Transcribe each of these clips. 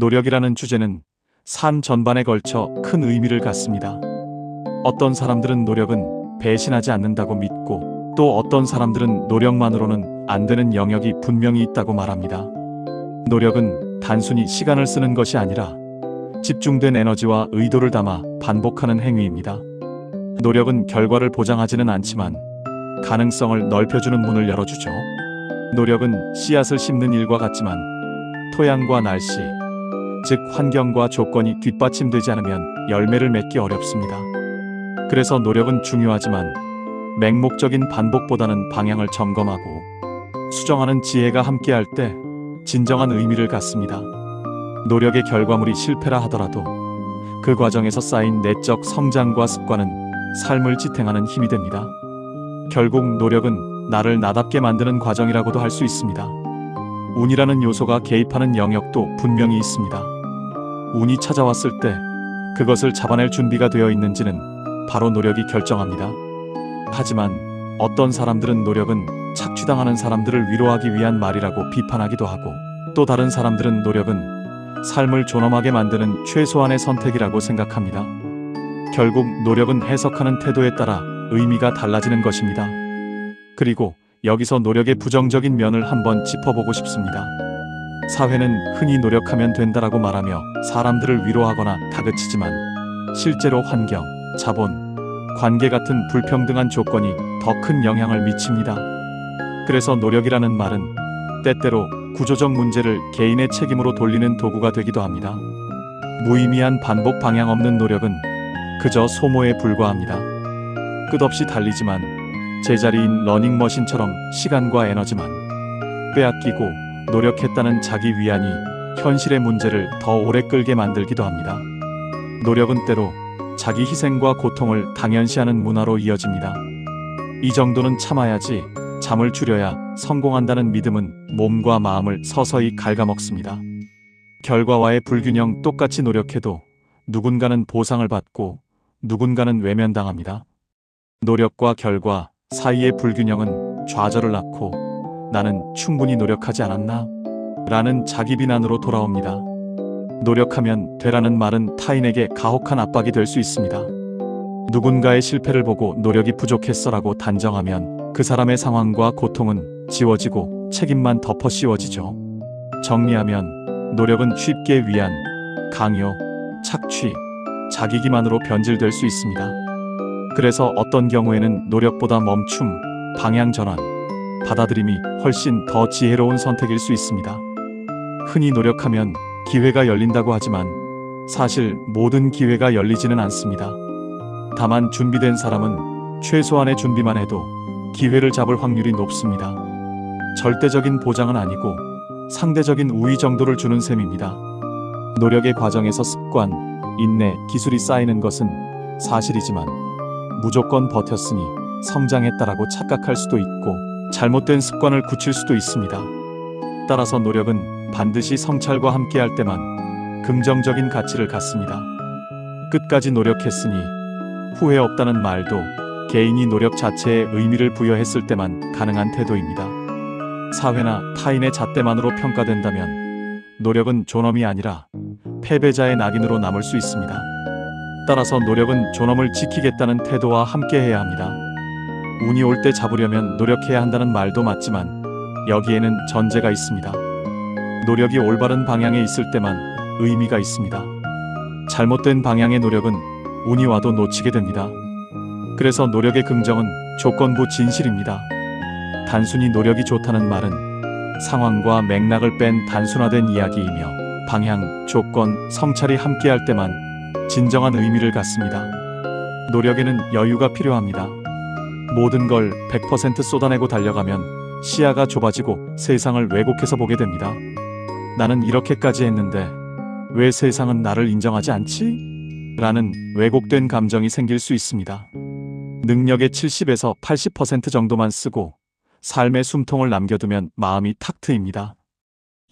노력이라는 주제는 삶 전반에 걸쳐 큰 의미를 갖습니다. 어떤 사람들은 노력은 배신하지 않는다고 믿고, 또 어떤 사람들은 노력만으로는 안 되는 영역이 분명히 있다고 말합니다. 노력은 단순히 시간을 쓰는 것이 아니라 집중된 에너지와 의도를 담아 반복하는 행위입니다. 노력은 결과를 보장하지는 않지만 가능성을 넓혀주는 문을 열어주죠. 노력은 씨앗을 심는 일과 같지만 토양과 날씨, 즉 환경과 조건이 뒷받침되지 않으면 열매를 맺기 어렵습니다. 그래서 노력은 중요하지만 맹목적인 반복보다는 방향을 점검하고 수정하는 지혜가 함께할 때 진정한 의미를 갖습니다. 노력의 결과물이 실패라 하더라도 그 과정에서 쌓인 내적 성장과 습관은 삶을 지탱하는 힘이 됩니다. 결국 노력은 나를 나답게 만드는 과정이라고도 할 수 있습니다. 운이라는 요소가 개입하는 영역도 분명히 있습니다. 운이 찾아왔을 때 그것을 잡아낼 준비가 되어 있는지는 바로 노력이 결정합니다. 하지만 어떤 사람들은 노력은 착취당하는 사람들을 위로하기 위한 말이라고 비판하기도 하고, 또 다른 사람들은 노력은 삶을 존엄하게 만드는 최소한의 선택이라고 생각합니다. 결국 노력은 해석하는 태도에 따라 의미가 달라지는 것입니다. 그리고 여기서 노력의 부정적인 면을 한번 짚어보고 싶습니다. 사회는 흔히 노력하면 된다라고 말하며 사람들을 위로하거나 다그치지만 실제로 환경, 자본, 관계 같은 불평등한 조건이 더 큰 영향을 미칩니다. 그래서 노력이라는 말은 때때로 구조적 문제를 개인의 책임으로 돌리는 도구가 되기도 합니다. 무의미한 반복 방향 없는 노력은 그저 소모에 불과합니다. 끝없이 달리지만 제자리인 러닝머신처럼 시간과 에너지만 빼앗기고, 노력했다는 자기 위안이 현실의 문제를 더 오래 끌게 만들기도 합니다. 노력은 때로 자기 희생과 고통을 당연시하는 문화로 이어집니다. 이 정도는 참아야지, 잠을 줄여야 성공한다는 믿음은 몸과 마음을 서서히 갉아먹습니다. 결과와의 불균형, 똑같이 노력해도 누군가는 보상을 받고 누군가는 외면당합니다. 노력과 결과 사이의 불균형은 좌절을 낳고 나는 충분히 노력하지 않았나? 라는 자기 비난으로 돌아옵니다. 노력하면 되라는 말은 타인에게 가혹한 압박이 될 수 있습니다. 누군가의 실패를 보고 노력이 부족했어라고 단정하면 그 사람의 상황과 고통은 지워지고 책임만 덮어 씌워지죠. 정리하면 노력은 쉽게 위안, 강요, 착취, 자기 기만으로 변질될 수 있습니다. 그래서 어떤 경우에는 노력보다 멈춤, 방향 전환, 받아들임이 훨씬 더 지혜로운 선택일 수 있습니다. 흔히 노력하면 기회가 열린다고 하지만 사실 모든 기회가 열리지는 않습니다. 다만 준비된 사람은 최소한의 준비만 해도 기회를 잡을 확률이 높습니다. 절대적인 보장은 아니고 상대적인 우위 정도를 주는 셈입니다. 노력의 과정에서 습관, 인내, 기술이 쌓이는 것은 사실이지만 무조건 버텼으니 성장했다라고 착각할 수도 있고 잘못된 습관을 굳힐 수도 있습니다. 따라서 노력은 반드시 성찰과 함께할 때만 긍정적인 가치를 갖습니다. 끝까지 노력했으니 후회 없다는 말도 개인이 노력 자체에 의미를 부여했을 때만 가능한 태도입니다. 사회나 타인의 잣대만으로 평가된다면 노력은 존엄이 아니라 패배자의 낙인으로 남을 수 있습니다. 따라서 노력은 존엄을 지키겠다는 태도와 함께해야 합니다. 운이 올 때 잡으려면 노력해야 한다는 말도 맞지만 여기에는 전제가 있습니다. 노력이 올바른 방향에 있을 때만 의미가 있습니다. 잘못된 방향의 노력은 운이 와도 놓치게 됩니다. 그래서 노력의 긍정은 조건부 진실입니다. 단순히 노력이 좋다는 말은 상황과 맥락을 뺀 단순화된 이야기이며 방향, 조건, 성찰이 함께할 때만 진정한 의미를 갖습니다. 노력에는 여유가 필요합니다. 모든 걸 100% 쏟아내고 달려가면 시야가 좁아지고 세상을 왜곡해서 보게 됩니다. 나는 이렇게까지 했는데 왜 세상은 나를 인정하지 않지? 라는 왜곡된 감정이 생길 수 있습니다. 능력의 70에서 80% 정도만 쓰고 삶의 숨통을 남겨두면 마음이 탁 트입니다.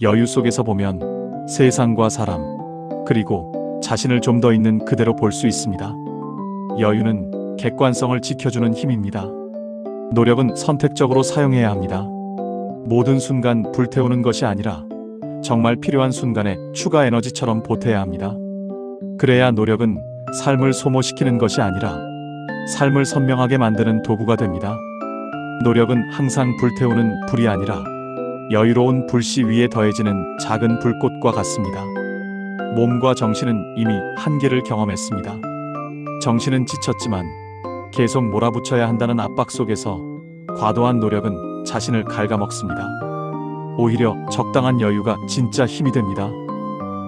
여유 속에서 보면 세상과 사람, 그리고 자신을 좀 더 있는 그대로 볼 수 있습니다. 여유는 객관성을 지켜주는 힘입니다. 노력은 선택적으로 사용해야 합니다. 모든 순간 불태우는 것이 아니라 정말 필요한 순간에 추가 에너지처럼 보태야 합니다. 그래야 노력은 삶을 소모시키는 것이 아니라 삶을 선명하게 만드는 도구가 됩니다. 노력은 항상 불태우는 불이 아니라 여유로운 불씨 위에 더해지는 작은 불꽃과 같습니다. 몸과 정신은 이미 한계를 경험했습니다. 정신은 지쳤지만 계속 몰아붙여야 한다는 압박 속에서 과도한 노력은 자신을 갉아먹습니다. 오히려 적당한 여유가 진짜 힘이 됩니다.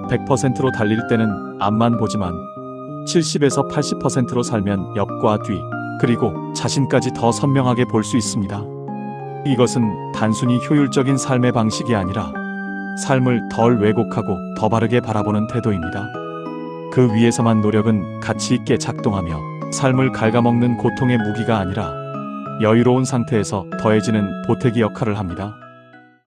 100%로 달릴 때는 앞만 보지만 70에서 80%로 살면 옆과 뒤, 그리고 자신까지 더 선명하게 볼 수 있습니다. 이것은 단순히 효율적인 삶의 방식이 아니라 삶을 덜 왜곡하고 더 바르게 바라보는 태도입니다. 그 위에서만 노력은 가치 있게 작동하며 삶을 갉아먹는 고통의 무기가 아니라 여유로운 상태에서 더해지는 보태기 역할을 합니다.